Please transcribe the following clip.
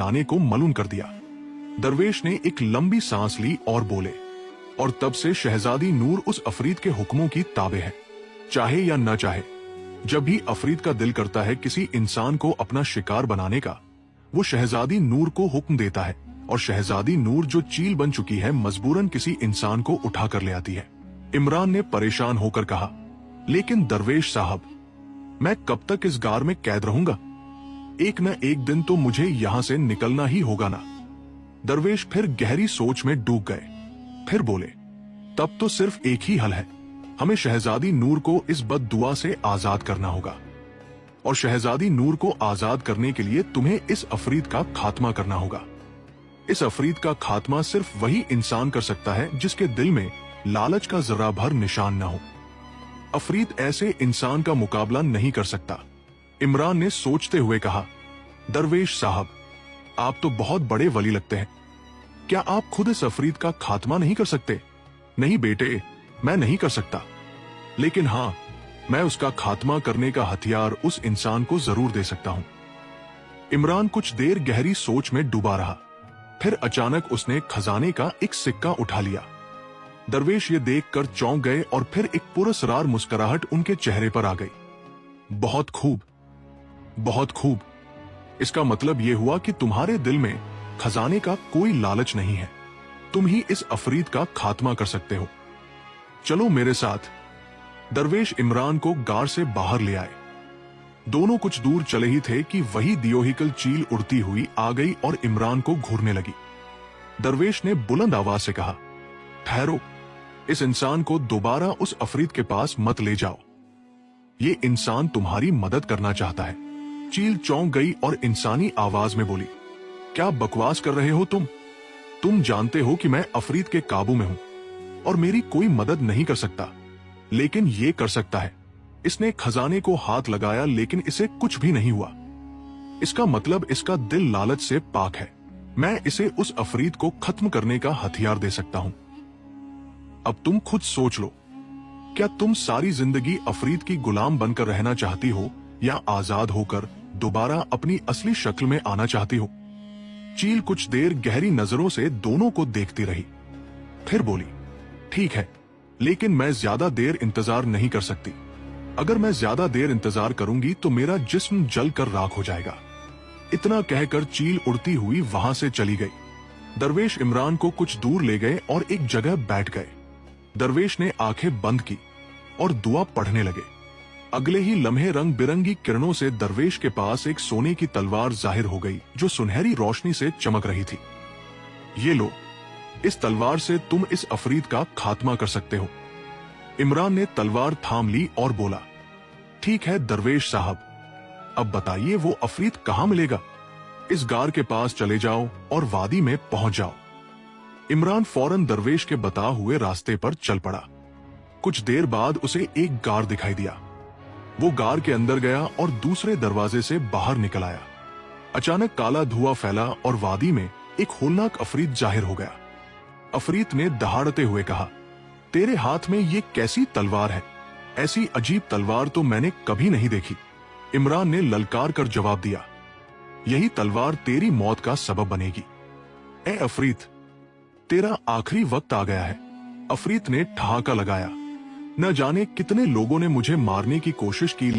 आने को मलून कर दिया। दरवेश ने एक लंबी सांस ली और बोले, और तब से शहजादी नूर उस अफरीत के हुक्मों की ताबे है, चाहे या न चाहे। जब भी अफरीत का दिल करता है किसी इंसान को अपना शिकार बनाने का, वो शहजादी नूर को हुक्म देता है, और शहजादी नूर जो चील बन चुकी है मजबूरन किसी इंसान को उठा कर ले आती है। इमरान ने परेशान होकर कहा, लेकिन दरवेश साहब, मैं कब तक इस गार में कैद रहूंगा? एक न एक दिन तो मुझे यहाँ से निकलना ही होगा ना। दरवेश फिर गहरी सोच में डूब गए। फिर बोले, तब तो सिर्फ एक ही हल है, हमें शहजादी नूर को इस बददुआ से आजाद करना होगा। और शहजादी नूर को आजाद करने के लिए तुम्हें इस अफरीत का खात्मा करना होगा। इस अफरीत का खात्मा सिर्फ वही इंसान कर सकता है जिसके दिल में लालच का जरा भर निशान न हो। अफरीत ऐसे इंसान का मुकाबला नहीं कर सकता। इमरान ने सोचते हुए कहा, दरवेश साहब, आप तो बहुत बड़े वली लगते हैं। क्या आप खुद इस अफरीत का खात्मा नहीं कर सकते? नहीं बेटे, मैं नहीं कर सकता, लेकिन हाँ, मैं उसका खात्मा करने का हथियार उस इंसान को जरूर दे सकता हूं। इमरान कुछ देर गहरी सोच में डूबा रहा। फिर अचानक उसने खजाने का एक सिक्का उठा लिया। दरवेश ये देखकर चौंक गए और फिर एक पुरस्कार मुस्कुराहट उनके चेहरे पर आ गई। बहुत खूब, बहुत खूब। इसका मतलब यह हुआ कि तुम्हारे दिल में खजाने का कोई लालच नहीं है। तुम ही इस अफरीत का खात्मा कर सकते हो। चलो मेरे साथ। दरवेश इमरान को गार से बाहर ले आए। दोनों कुछ दूर चले ही थे कि वही दियोहिकल चील उड़ती हुई आ गई और इमरान को घूरने लगी। दरवेश ने बुलंद आवाज से कहा, ठहरो, इस इंसान को दोबारा उस अफरीत के पास मत ले जाओ। ये इंसान तुम्हारी मदद करना चाहता है। चील चौंक गई और इंसानी आवाज में बोली, क्या बकवास कर रहे हो तुम? तुम जानते हो कि मैं अफरीत के काबू में हूं और मेरी कोई मदद नहीं कर सकता, लेकिन ये कर सकता है। इसने खजाने को हाथ लगाया लेकिन इसे कुछ भी नहीं हुआ। इसका मतलब इसका दिल लालच से पाक है। मैं इसे उस अफरीत को खत्म करने का हथियार दे सकता हूं। अब तुम खुद सोच लो, क्या तुम सारी जिंदगी अफरीत की गुलाम बनकर रहना चाहती हो या आजाद होकर दोबारा अपनी असली शक्ल में आना चाहती हो? चील कुछ देर गहरी नजरों से दोनों को देखती रही। फिर बोली, ठीक है, लेकिन मैं ज्यादा देर इंतजार नहीं कर सकती। अगर मैं ज्यादा देर इंतजार करूंगी तो मेरा जिस्म जल कर राख हो जाएगा। इतना कहकर चील उड़ती हुई वहां से चली गई। दरवेश इमरान को कुछ दूर ले गए और एक जगह बैठ गए। दरवेश ने आंखें बंद की और दुआ पढ़ने लगे। अगले ही लम्हे रंग बिरंगी किरणों से दरवेश के पास एक सोने की तलवार जाहिर हो गई जो सुनहरी रोशनी से चमक रही थी। ये लो, इस तलवार से तुम इस अफरीत का खात्मा कर सकते हो। इमरान ने तलवार थाम ली और बोला, ठीक है दरवेश साहब, अब बताइए वो अफरीत कहां मिलेगा? इस गार के पास चले जाओ और वादी में पहुंच जाओ। इमरान फौरन दरवेश के बता हुए रास्ते पर चल पड़ा। कुछ देर बाद उसे एक गार दिखाई दिया। वो गार के अंदर गया और दूसरे दरवाजे से बाहर निकल आया। अचानक काला धुआं फैला और वादी में एक होलनाक अफरीत जाहिर हो गया। अफरीत ने दहाड़ते हुए कहा, तेरे हाथ में ये कैसी तलवार है? ऐसी अजीब तलवार तो मैंने कभी नहीं देखी। इमरान ने ललकार कर जवाब दिया, यही तलवार तेरी मौत का सबब बनेगी। ए अफरीत, तेरा आखिरी वक्त आ गया है। अफरीत ने ठहाका लगाया। न जाने कितने लोगों ने मुझे मारने की कोशिश की,